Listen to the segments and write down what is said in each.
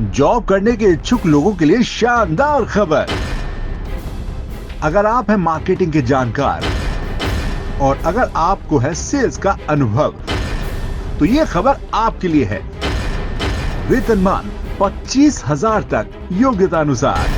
Job करने के इच्छुक लोगों के लिए शानदार खबर। अगर आप हैं मार्केटिंग के जानकार और अगर आपको है सेल्स का अनुभव, तो ये खबर आपके लिए है। वेतनमान 25,000 तक योग्यता अनुसार।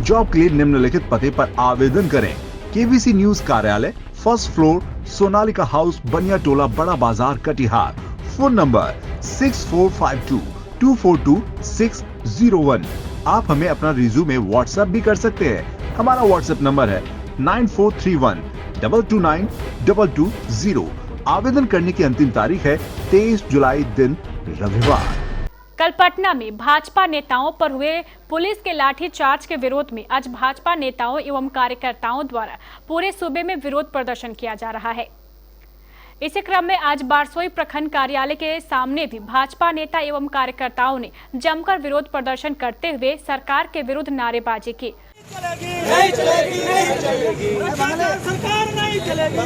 जॉब के लिए निम्नलिखित पते पर आवेदन करें। केबीसी न्यूज कार्यालय, फर्स्ट फ्लोर, सोनालिका हाउस, बनिया टोला, बड़ा बाजार, कटिहार। Phone number 6452242601। आप हमें अपना रिज्यूमे व्हाट्सएप भी कर सकते हैं। हमारा व्हाट्सएप नंबर है 9431222220। आवेदन करने की अंतिम तारीख है 23 जुलाई दिन रविवार। कल पटना में भाजपा नेताओं पर हुए पुलिस के लाठीचार्ज के विरोध में आज भाजपा नेताओं एवं कार्यकर्ताओं द्वारा पूरे सूबे में विरोध प्रदर्शन किया जा रहा है। इसी क्रम में आज बारसोई प्रखंड कार्यालय के सामने भी भाजपा नेता एवं कार्यकर्ताओं ने जमकर विरोध प्रदर्शन करते हुए सरकार के विरुद्ध नारेबाजी की। नहीं चलेगी, नहीं चलेगी, सरकार नहीं चलेगी।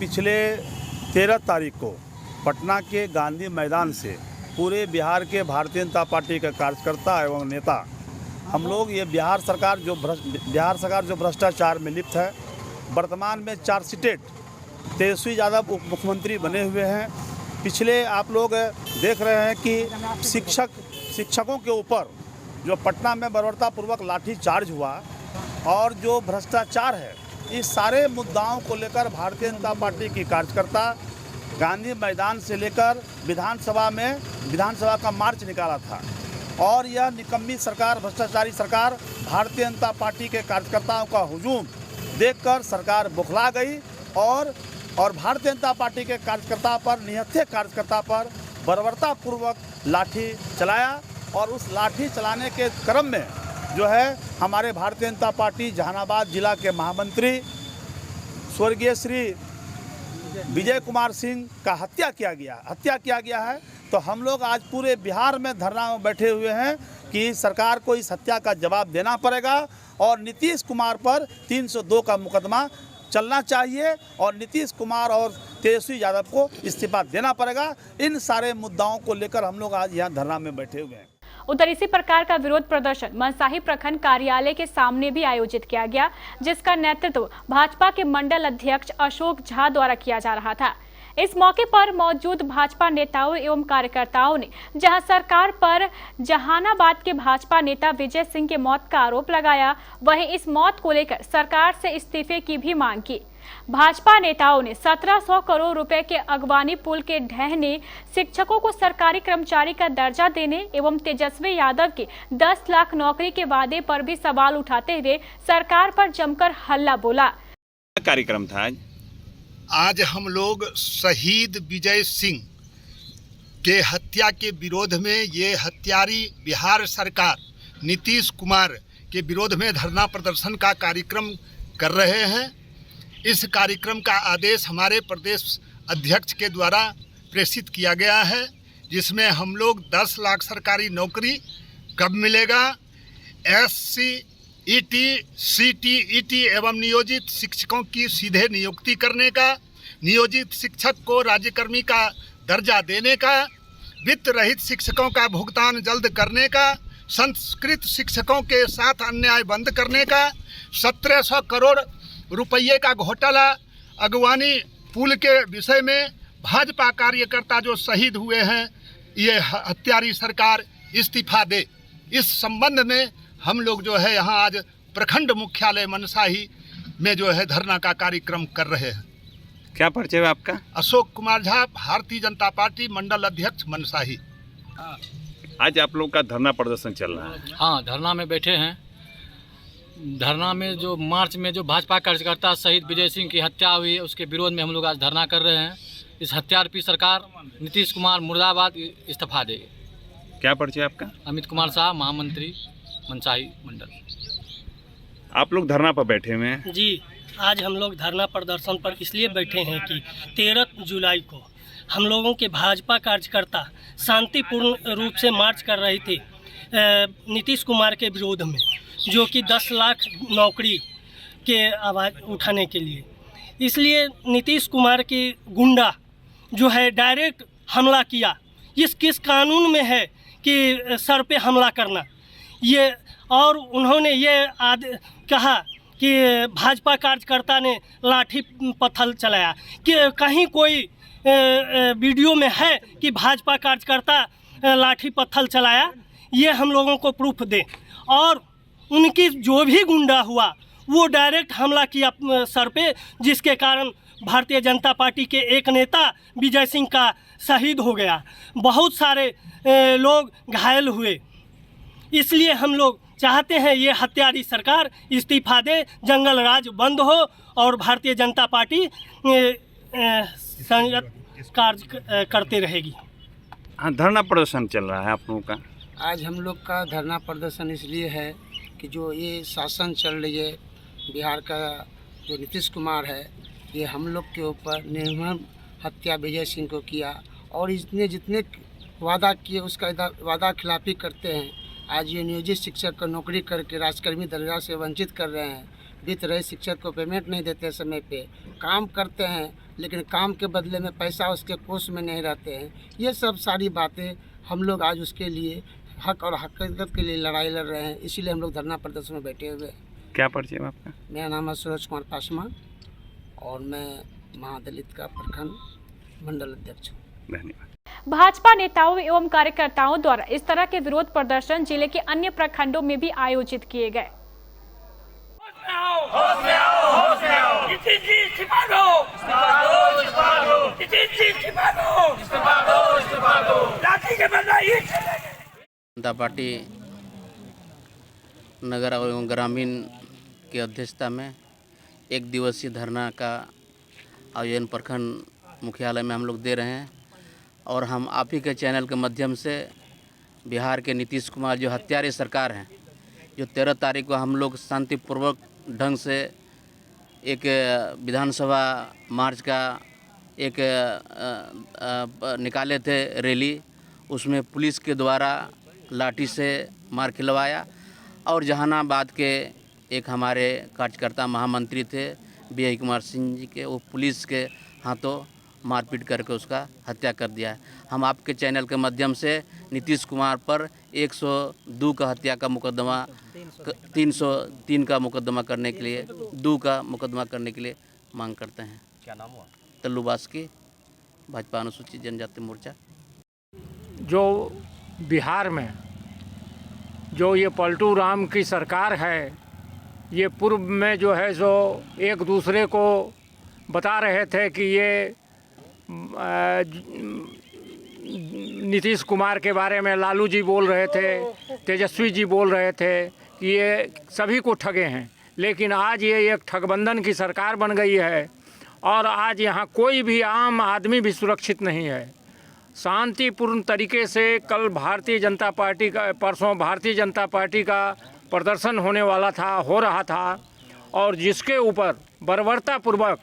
पिछले 13 तारीख को पटना के गांधी मैदान से पूरे बिहार के भारतीय जनता पार्टी के कार्यकर्ता एवं नेता हम लोग ये बिहार सरकार जो भ्रष्टाचार में लिप्त है, वर्तमान में चार्जशीटेड तेजस्वी यादव उप मुख्यमंत्री बने हुए हैं। पिछले आप लोग देख रहे हैं कि शिक्षकों के ऊपर जो पटना में बर्बरतापूर्वक लाठी चार्ज हुआ और जो भ्रष्टाचार है, इस सारे मुद्दाओं को लेकर भारतीय जनता पार्टी की कार्यकर्ता गांधी मैदान से लेकर विधानसभा का मार्च निकाला था। और यह निकम्मी सरकार, भ्रष्टाचारी सरकार, भारतीय जनता पार्टी के कार्यकर्ताओं का हुजूम देखकर सरकार बौखला गई और भारतीय जनता पार्टी के कार्यकर्ता पर, निहत्थे कार्यकर्ता पर बर्बरतापूर्वक लाठी चलाया। और उस लाठी चलाने के क्रम में जो है हमारे भारतीय जनता पार्टी जहानाबाद जिला के महामंत्री स्वर्गीय श्री विजय कुमार सिंह का हत्या किया गया है। तो हम लोग आज पूरे बिहार में धरना में बैठे हुए हैं कि सरकार को इस हत्या का जवाब देना पड़ेगा और नीतीश कुमार पर 302 का मुकदमा चलना चाहिए और नीतीश कुमार और तेजस्वी यादव को इस्तीफा देना पड़ेगा। इन सारे मुद्दाओं को लेकर हम लोग आज यहाँ धरना में बैठे हुए हैं। उधर इसी प्रकार का विरोध प्रदर्शन मनसाही प्रखंड कार्यालय के सामने भी आयोजित किया गया, जिसका नेतृत्व भाजपा के मंडल अध्यक्ष अशोक झा द्वारा किया जा रहा था। इस मौके पर मौजूद भाजपा नेताओं एवं कार्यकर्ताओं ने जहां सरकार पर जहानाबाद के भाजपा नेता विजय सिंह के मौत का आरोप लगाया, वहीं इस मौत को लेकर सरकार से इस्तीफे की भी मांग की। भाजपा नेताओं ने 1700 करोड़ रुपए के अगवानी पुल के ढहने, शिक्षकों को सरकारी कर्मचारी का दर्जा देने एवं तेजस्वी यादव के 10 लाख नौकरी के वादे पर भी सवाल उठाते हुए सरकार पर जमकर हल्ला बोला। कार्यक्रम था आज हम लोग शहीद विजय सिंह के हत्या के विरोध में, ये हत्यारी बिहार सरकार नीतीश कुमार के विरोध में धरना प्रदर्शन का कार्यक्रम कर रहे हैं। इस कार्यक्रम का आदेश हमारे प्रदेश अध्यक्ष के द्वारा प्रेषित किया गया है, जिसमें हम लोग 10 लाख सरकारी नौकरी कब मिलेगा, SC, ET, CT, ET एवं नियोजित शिक्षकों की सीधे नियुक्ति करने का, नियोजित शिक्षक को राज्यकर्मी का दर्जा देने का, वित्त रहित शिक्षकों का भुगतान जल्द करने का, संस्कृत शिक्षकों के साथ अन्याय बंद करने का, 1700 करोड़ रुपये का घोटाला, अगवानी पुल के विषय में भाजपा कार्यकर्ता जो शहीद हुए हैं, ये हत्यारी सरकार इस्तीफा दे। इस संबंध में हम लोग जो है यहाँ आज प्रखंड मुख्यालय मनसाही में जो है धरना का कार्यक्रम कर रहे हैं। क्या परिचय है आपका? अशोक कुमार झा, भारतीय जनता पार्टी मंडल अध्यक्ष मनसाही। आज आप लोग का धरना प्रदर्शन चल रहा है? हाँ, धरना में बैठे हैं। धरना में जो मार्च में जो भाजपा कार्यकर्ता शहीद विजय सिंह की हत्या हुई है, उसके विरोध में हम लोग आज धरना कर रहे हैं। इस हत्यारूपी सरकार नीतीश कुमार मुर्दाबाद इस्तीफा दे। क्या परिचय आपका? अमित कुमार साहब, महामंत्री मनसाही मंडल। आप लोग धरना पर बैठे हुए हैं? जी, आज हम लोग धरना प्रदर्शन पर इसलिए बैठे हैं कि 13 जुलाई को हम लोगों के भाजपा कार्यकर्ता शांतिपूर्ण रूप से मार्च कर रहे थे नीतीश कुमार के विरोध में, जो कि 10 लाख नौकरी के आवाज़ उठाने के लिए। इसलिए नीतीश कुमार की गुंडा जो है डायरेक्ट हमला किया इस किस कानून में है कि सर पे हमला करना? ये और उन्होंने ये कहा कि भाजपा कार्यकर्ता ने लाठी पत्थर चलाया, कि कहीं कोई वीडियो में है कि भाजपा कार्यकर्ता लाठी पत्थर चलाया? ये हम लोगों को प्रूफ दें। और उनकी जो भी गुंडा हुआ वो डायरेक्ट हमला किया सर पे, जिसके कारण भारतीय जनता पार्टी के एक नेता विजय सिंह का शहीद हो गया, बहुत सारे लोग घायल हुए। इसलिए हम लोग चाहते हैं ये हत्यारी सरकार इस्तीफा दे, जंगल राज बंद हो और भारतीय जनता पार्टी संयत कार्य करते रहेगी। हाँ, धरना प्रदर्शन चल रहा है आप लोगों का। आज हम लोग का धरना प्रदर्शन इसलिए है कि जो ये शासन चल रही है बिहार का, जो नीतीश कुमार है, ये हम लोग के ऊपर निर्मम हत्या विजय सिंह को किया और इसने जितने वादा किए उसका वादा खिलाफी करते हैं। आज ये नियोजित शिक्षक को नौकरी करके राजकर्मी दर्जा से वंचित कर रहे हैं। वित्त रहित शिक्षक को पेमेंट नहीं देते, समय पे काम करते हैं लेकिन काम के बदले में पैसा उसके कोष में नहीं रहते हैं। ये सब सारी बातें हम लोग आज उसके लिए हक और हकीकत के लिए लड़ाई लड़ रहे हैं, इसीलिए हम लोग धरना प्रदर्शन में बैठे हुए हैं। क्या परिचय है आपका? मेरा नाम है सूरज कुमार पासवान और मैं महादलित का प्रखंड मंडल अध्यक्ष हूँ। धन्यवाद। भाजपा नेताओं एवं कार्यकर्ताओं द्वारा इस तरह के विरोध प्रदर्शन जिले के अन्य प्रखंडों में भी आयोजित किए गए। जनता पार्टी नगर एवं ग्रामीण की अध्यक्षता में एक दिवसीय धरना का आयोजन प्रखंड मुख्यालय में हम लोग दे रहे हैं और हम आप ही के चैनल के माध्यम से बिहार के नीतीश कुमार जो हत्यारे सरकार हैं, जो 13 तारीख को हम लोग शांतिपूर्वक ढंग से एक विधानसभा मार्च का एक निकाले थे रैली, उसमें पुलिस के द्वारा लाठी से मार खिलवाया और जहानाबाद के एक हमारे कार्यकर्ता महामंत्री थे विजय कुमार सिंह जी के, वो पुलिस के हाथों मारपीट करके उसका हत्या कर दिया है। हम आपके चैनल के माध्यम से नीतीश कुमार पर 102 का हत्या का मुकदमा 303 का मुकदमा करने के लिए 2 का मुकदमा करने के लिए मांग करते हैं। क्या नाम हुआ? तल्लू बास्की, भाजपा अनुसूचित जनजाति मोर्चा। जो बिहार में जो ये पलटू राम की सरकार है, ये पूर्व में जो है सो एक दूसरे को बता रहे थे कि ये नीतीश कुमार के बारे में लालू जी बोल रहे थे, तेजस्वी जी बोल रहे थे कि ये सभी को ठगे हैं, लेकिन आज ये एक ठगबंधन की सरकार बन गई है और आज यहाँ कोई भी आम आदमी भी सुरक्षित नहीं है। शांतिपूर्ण तरीके से कल भारतीय जनता पार्टी का, परसों भारतीय जनता पार्टी का प्रदर्शन होने वाला था, हो रहा था, और जिसके ऊपर बर्बरतापूर्वक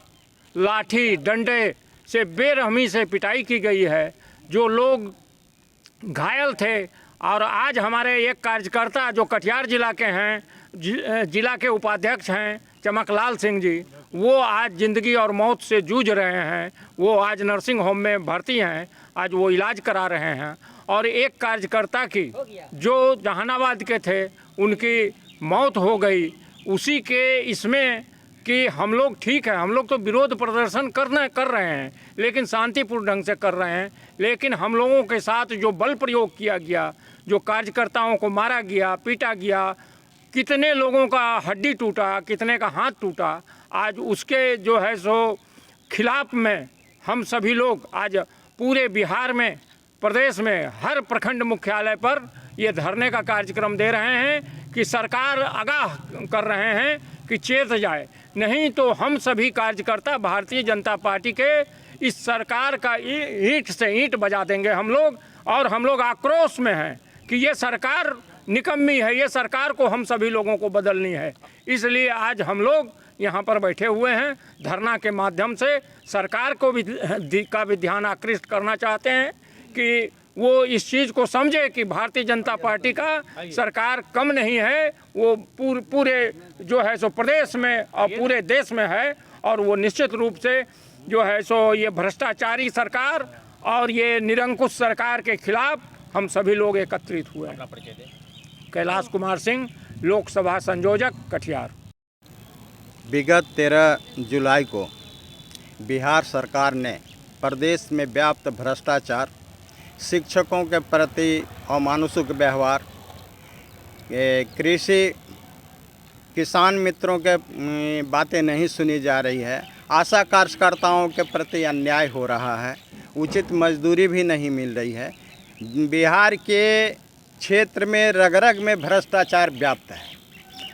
लाठी डंडे से बेरहमी से पिटाई की गई है, जो लोग घायल थे। और आज हमारे एक कार्यकर्ता जो कटिहार जिला के हैं, जिला के उपाध्यक्ष हैं चमकलाल सिंह जी, वो आज ज़िंदगी और मौत से जूझ रहे हैं। वो आज नर्सिंग होम में भर्ती हैं, आज वो इलाज करा रहे हैं। और एक कार्यकर्ता की जो जहानाबाद के थे, उनकी मौत हो गई। उसी के इसमें कि हम लोग ठीक है, हम लोग तो विरोध प्रदर्शन कर रहे हैं, लेकिन शांतिपूर्ण ढंग से कर रहे हैं, लेकिन हम लोगों के साथ जो बल प्रयोग किया गया, जो कार्यकर्ताओं को मारा गया, पीटा गया, कितने लोगों का हड्डी टूटा, कितने का हाथ टूटा, आज उसके जो है सो खिलाफ में हम सभी लोग आज पूरे बिहार में, प्रदेश में हर प्रखंड मुख्यालय पर ये धरने का कार्यक्रम दे रहे हैं कि सरकार आगाह कर रहे हैं कि चेत जाए, नहीं तो हम सभी कार्यकर्ता भारतीय जनता पार्टी के इस सरकार का ईंट से ईंट बजा देंगे हम लोग। और हम लोग आक्रोश में हैं कि ये सरकार निकम्मी है, ये सरकार को हम सभी लोगों को बदलनी है। इसलिए आज हम लोग यहाँ पर बैठे हुए हैं, धरना के माध्यम से सरकार को भी ध्यान आकृष्ट करना चाहते हैं कि वो इस चीज़ को समझे कि भारतीय जनता पार्टी का सरकार कम नहीं है, वो पूरे जो है सो प्रदेश में और पूरे देश में है। और वो निश्चित रूप से जो है सो ये भ्रष्टाचारी सरकार और ये निरंकुश सरकार के खिलाफ हम सभी लोग एकत्रित हुए हैं। कैलाश कुमार सिंह, लोकसभा संयोजक, कटिहार। विगत 13 जुलाई को बिहार सरकार ने प्रदेश में व्याप्त भ्रष्टाचार, शिक्षकों के प्रति अमानुषिक व्यवहार, कृषि किसान मित्रों के बातें नहीं सुनी जा रही है, आशा कार्यकर्ताओं के प्रति अन्याय हो रहा है, उचित मजदूरी भी नहीं मिल रही है। बिहार के क्षेत्र में रग रग में भ्रष्टाचार व्याप्त है।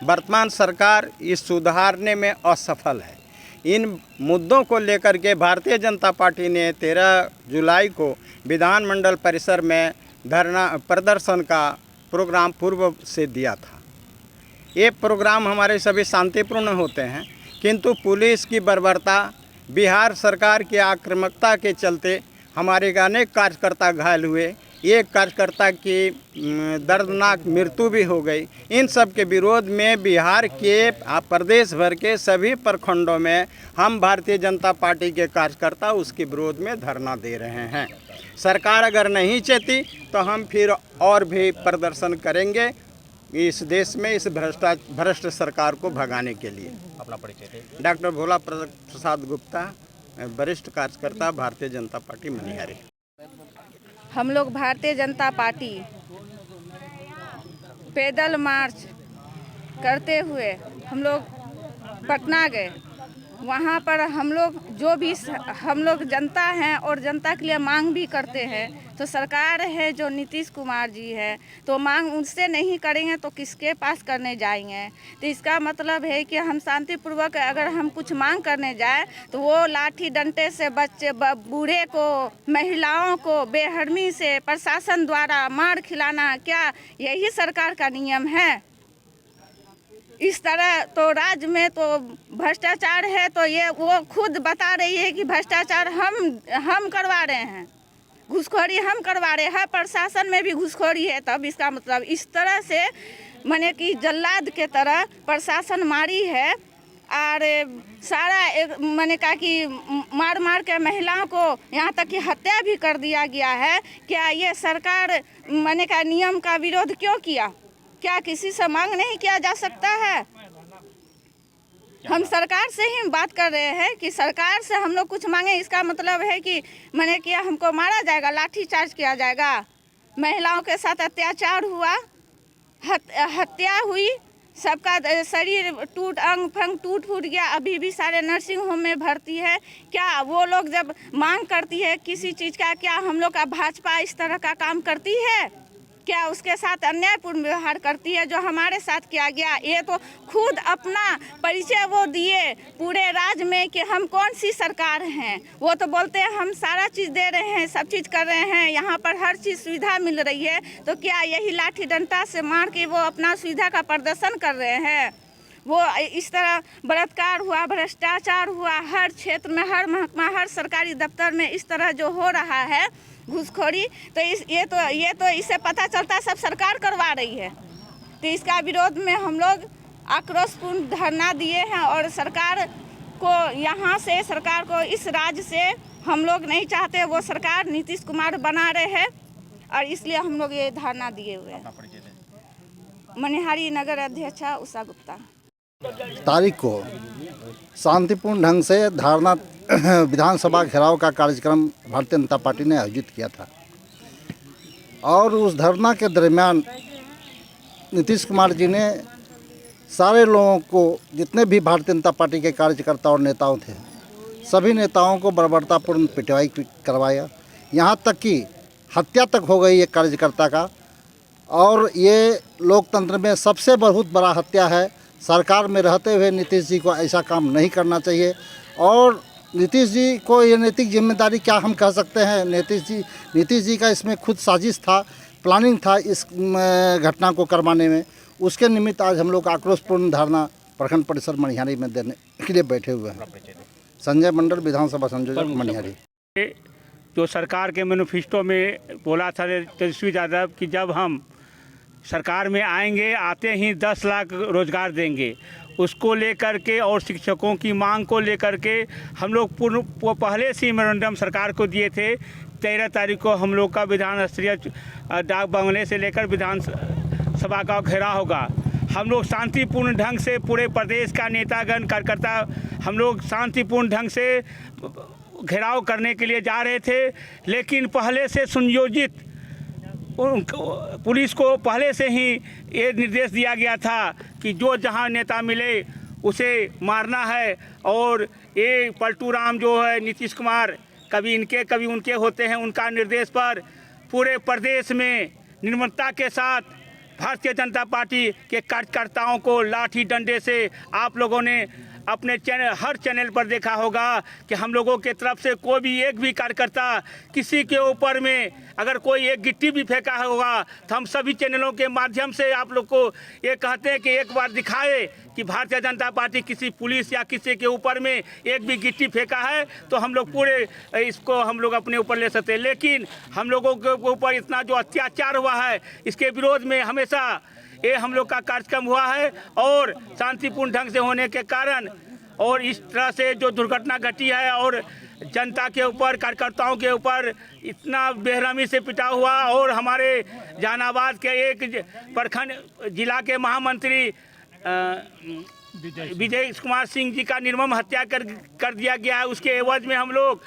वर्तमान सरकार इस सुधारने में असफल है। इन मुद्दों को लेकर के भारतीय जनता पार्टी ने 13 जुलाई को विधानमंडल परिसर में धरना प्रदर्शन का प्रोग्राम पूर्व से दिया था। ये प्रोग्राम हमारे सभी शांतिपूर्ण होते हैं, किंतु पुलिस की बर्बरता, बिहार सरकार की आक्रामकता के चलते हमारे अनेक कार्यकर्ता घायल हुए। एक कार्यकर्ता की दर्दनाक मृत्यु भी हो गई। इन सब के विरोध में बिहार के प्रदेश भर के सभी प्रखंडों में हम भारतीय जनता पार्टी के कार्यकर्ता उसके विरोध में धरना दे रहे हैं। सरकार अगर नहीं चाहती तो हम फिर और भी प्रदर्शन करेंगे इस देश में इस भ्रष्ट सरकार को भगाने के लिए। अपना परिचय। डॉक्टर भोला प्रसाद गुप्ता, वरिष्ठ कार्यकर्ता, भारतीय जनता पार्टी मनिहारी। हम लोग भारतीय जनता पार्टी पैदल मार्च करते हुए हम लोग पटना गए। वहाँ पर हम लोग जनता हैं और जनता के लिए मांग भी करते हैं। तो सरकार है जो नीतीश कुमार जी है, तो मांग उनसे नहीं करेंगे तो किसके पास करने जाएंगे। तो इसका मतलब है कि हम शांतिपूर्वक अगर हम कुछ मांग करने जाए तो वो लाठी डंडे से बच्चे बूढ़े को, महिलाओं को बेहरमी से प्रशासन द्वारा मार खिलाना, क्या यही सरकार का नियम है? इस तरह तो राज्य में तो भ्रष्टाचार है, तो ये वो खुद बता रही है कि भ्रष्टाचार हम करवा रहे हैं, घूसखोरी हम करवा रहे हैं, प्रशासन में भी घूसखोरी है। तब इसका मतलब इस तरह से माने कि जल्लाद के तरह प्रशासन मारी है और सारा मैंने कहा कि मार के महिलाओं को यहाँ तक कि हत्या भी कर दिया गया है। क्या ये सरकार मैंने कहा नियम का विरोध क्यों किया? क्या किसी से मांग नहीं किया जा सकता है? हम सरकार से ही बात कर रहे हैं कि सरकार से हम लोग कुछ मांगे, इसका मतलब है कि मैंने किया हमको मारा जाएगा, लाठी चार्ज किया जाएगा। महिलाओं के साथ अत्याचार हुआ, हत्या हुई, सबका शरीर अंग फंग टूट फूट गया, अभी भी सारे नर्सिंग होम में भर्ती है। क्या वो लोग जब मांग करती है किसी चीज़ का, क्या हम लोग का भाजपा इस तरह का काम करती है? क्या उसके साथ अन्यायपूर्ण व्यवहार करती है जो हमारे साथ किया गया? ये तो खुद अपना परिचय वो दिए पूरे राज्य में कि हम कौन सी सरकार हैं। वो तो बोलते हैं हम सारा चीज़ दे रहे हैं, सब चीज़ कर रहे हैं, यहाँ पर हर चीज़ सुविधा मिल रही है। तो क्या यही लाठी डंडा से मार के वो अपना सुविधा का प्रदर्शन कर रहे हैं? वो इस तरह बलात्कार हुआ, भ्रष्टाचार हुआ, हर क्षेत्र में, हर महकमा, हर सरकारी दफ्तर में इस तरह जो हो रहा है घूसखोरी, तो ये तो इससे पता चलता है सब सरकार करवा रही है। तो इसका विरोध में हम लोग आक्रोशपूर्ण धरना दिए हैं और सरकार को इस राज्य से हम लोग नहीं चाहते, वो सरकार नीतीश कुमार बना रहे हैं और इसलिए हम लोग ये धरना दिए हुए हैं। मनिहारी नगर अध्यक्षा उषा गुप्ता। तारीख को शांतिपूर्ण ढंग से धरना विधानसभा घेराव का कार्यक्रम भारतीय जनता पार्टी ने आयोजित किया था और उस धरना के दरमियान नीतीश कुमार जी ने सारे लोगों को, जितने भी भारतीय जनता पार्टी के कार्यकर्ता और नेताओं थे, सभी नेताओं को बर्बरतापूर्ण पिटवाई करवाया। यहाँ तक कि हत्या तक हो गई एक कार्यकर्ता का। और ये लोकतंत्र में सबसे बहुत बड़ा हत्या है। सरकार में रहते हुए नीतीश जी को ऐसा काम नहीं करना चाहिए और नीतीश जी को ये नैतिक जिम्मेदारी क्या हम कह सकते हैं। नीतीश जी का इसमें खुद साजिश था, प्लानिंग था इस घटना को करवाने में। उसके निमित्त आज हम लोग आक्रोशपूर्ण धरना प्रखंड परिसर मनिहारी में देने के लिए बैठे हुए हैं। संजय मंडल, विधानसभा संयोजक, मनिहारी। जो सरकार के मैनिफेस्टो में बोला था तेजस्वी यादव कि जब हम सरकार में आएंगे आते ही 10 लाख रोजगार देंगे, उसको लेकर के और शिक्षकों की मांग को लेकर के हम लोग पहले से मेमोरेंडम सरकार को दिए थे 13 तारीख को हम लोग का विधान स्तरीय डाक बंगले से लेकर विधान सभा का घेराव होगा। हम लोग शांतिपूर्ण ढंग से पूरे प्रदेश का नेतागण कार्यकर्ता हम लोग शांतिपूर्ण ढंग से घेराव करने के लिए जा रहे थे, लेकिन पहले से सुनियोजित पुलिस को पहले से ही ये निर्देश दिया गया था कि जो जहां नेता मिले उसे मारना है। और ये पलटू राम जो है नीतीश कुमार कभी इनके कभी उनके होते हैं, उनका निर्देश पर पूरे प्रदेश में निर्ममता के साथ भारतीय जनता पार्टी के कार्यकर्ताओं को लाठी डंडे से आप लोगों ने अपने हर चैनल पर देखा होगा कि हम लोगों के तरफ से कोई भी एक भी कार्यकर्ता किसी के ऊपर में अगर कोई एक गिट्टी भी फेंका होगा तो हम सभी चैनलों के माध्यम से आप लोग को ये कहते हैं कि एक बार दिखाए कि भारतीय जनता पार्टी किसी पुलिस या किसी के ऊपर में एक भी गिट्टी फेंका है तो हम लोग पूरे इसको हम लोग अपने ऊपर ले सकते हैं। लेकिन हम लोगों के ऊपर इतना जो अत्याचार हुआ है इसके विरोध में हमेशा ये हम लोग का कार्यक्रम हुआ है और शांतिपूर्ण ढंग से होने के कारण और इस तरह से जो दुर्घटना घटी है और जनता के ऊपर कार्यकर्ताओं के ऊपर इतना बेरहमी से पिटा हुआ और हमारे जहानाबाद के एक प्रखंड जिला के महामंत्री विजय कुमार सिंह जी का निर्मम हत्या कर दिया गया है। उसके एवज में हम लोग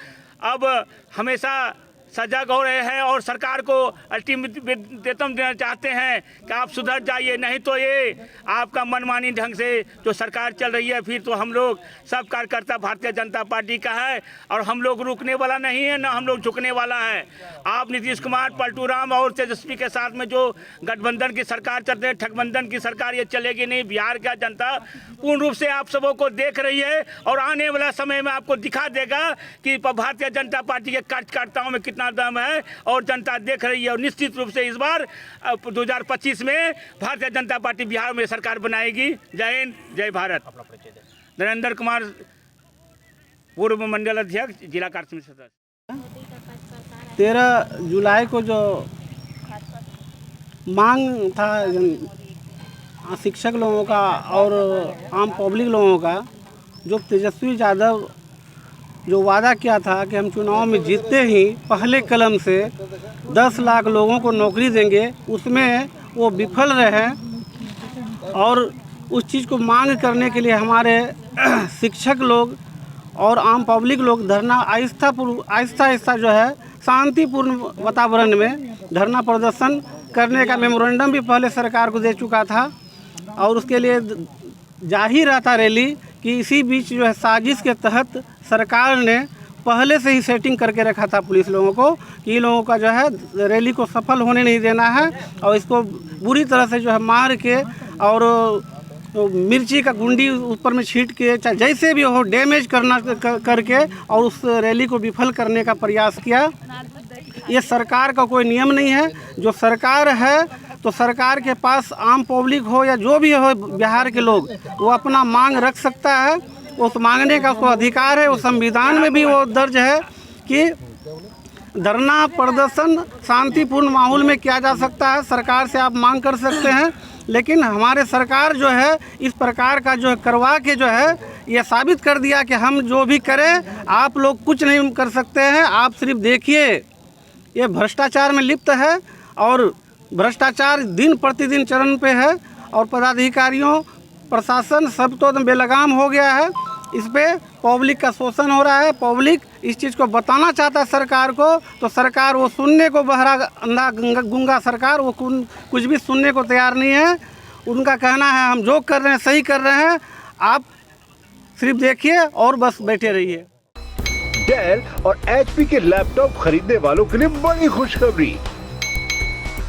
अब हमेशा सजग हो रहे हैं और सरकार को अल्टीमेटम देना चाहते हैं कि आप सुधर जाइए, नहीं तो ये आपका मनमानी ढंग से जो सरकार चल रही है फिर तो हम लोग सब कार्यकर्ता भारतीय जनता पार्टी का है और हम लोग रुकने वाला नहीं है ना हम लोग झुकने वाला है। आप नीतीश कुमार पलटू राम और तेजस्वी के साथ में जो गठबंधन की सरकार चलते हैं, ठगबंधन की सरकार ये चलेगी नहीं। बिहार का जनता पूर्ण रूप से आप सबों को देख रही है और आने वाला समय में आपको दिखा देगा कि भारतीय जनता पार्टी के कार्यकर्ताओं में कितना दम है और जनता देख रही है। और निश्चित रूप से इस बार 2025 में भारतीय जनता पार्टी बिहार में सरकार बनाएगी। जय हिंद, जय भारत। नरेंद्र कुमार, पूर्व मंडल अध्यक्ष, जिला कार्यसमिति सदस्य। 13 जुलाई को जो मांग था शिक्षक लोगों का और आम पब्लिक लोगों का, जो तेजस्वी यादव जो वादा किया था कि हम चुनाव में जीतते ही पहले कलम से 10 लाख लोगों को नौकरी देंगे, उसमें वो विफल रहे और उस चीज़ को मांग करने के लिए हमारे शिक्षक लोग और आम पब्लिक लोग धरना आहिस्ता जो है शांतिपूर्ण वातावरण में धरना प्रदर्शन करने का मेमोरेंडम भी पहले सरकार को दे चुका था और उसके लिए जा ही रहा था रैली कि इसी बीच जो है साजिश के तहत सरकार ने पहले से ही सेटिंग करके रखा था पुलिस लोगों को कि इन लोगों का जो है रैली को सफल होने नहीं देना है और इसको बुरी तरह से जो है मार के और मिर्ची का गुंडी ऊपर में छींट के चाहे जैसे भी हो डैमेज करके और उस रैली को विफल करने का प्रयास किया। ये सरकार का कोई नियम नहीं है। जो सरकार है तो सरकार के पास आम पब्लिक हो या जो भी हो बिहार के लोग वो अपना मांग रख सकता है, उस मांगने का उसको अधिकार है। वो संविधान में भी वो दर्ज है कि धरना प्रदर्शन शांतिपूर्ण माहौल में किया जा सकता है, सरकार से आप मांग कर सकते हैं। लेकिन हमारे सरकार जो है इस प्रकार का जो है करवा के जो है ये साबित कर दिया कि हम जो भी करें आप लोग कुछ नहीं कर सकते हैं, आप सिर्फ देखिए। ये भ्रष्टाचार में लिप्त है और भ्रष्टाचार दिन प्रतिदिन चरण पे है और पदाधिकारियों प्रशासन सब तो बेलगाम हो गया है। इस पे पब्लिक का शोषण हो रहा है। पब्लिक इस चीज़ को बताना चाहता है सरकार को, तो सरकार वो सुनने को बहरा अंधा गूंगा सरकार वो कुछ भी सुनने को तैयार नहीं है। उनका कहना है हम जो कर रहे हैं सही कर रहे हैं, आप सिर्फ देखिए और बस बैठे रहिए। डेल और HP के लैपटॉप खरीदने वालों के लिए बड़ी खुशखबरी,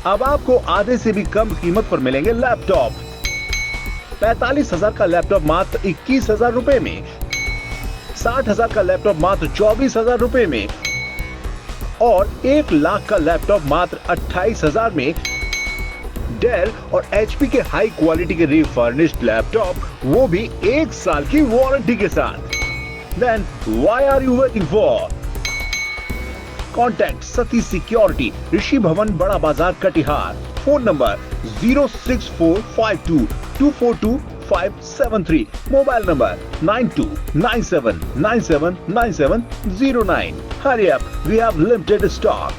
अब आपको आधे से भी कम कीमत पर मिलेंगे लैपटॉप। 45,000 का लैपटॉप मात्र 21,000 रुपए में, 60,000 का लैपटॉप मात्र 24,000 रुपए में और 1 लाख का लैपटॉप मात्र 28,000 में। डेल और HP के हाई क्वालिटी के रिफर्निश्ड लैपटॉप, वो भी 1 साल की वारंटी के साथ। Then why are you waiting for? Contact Sati Security, ऋषि भवन, बड़ा बाजार, Katihar. Phone number 06452242573, mobile number 9297979709। Hurry up, we have limited stock.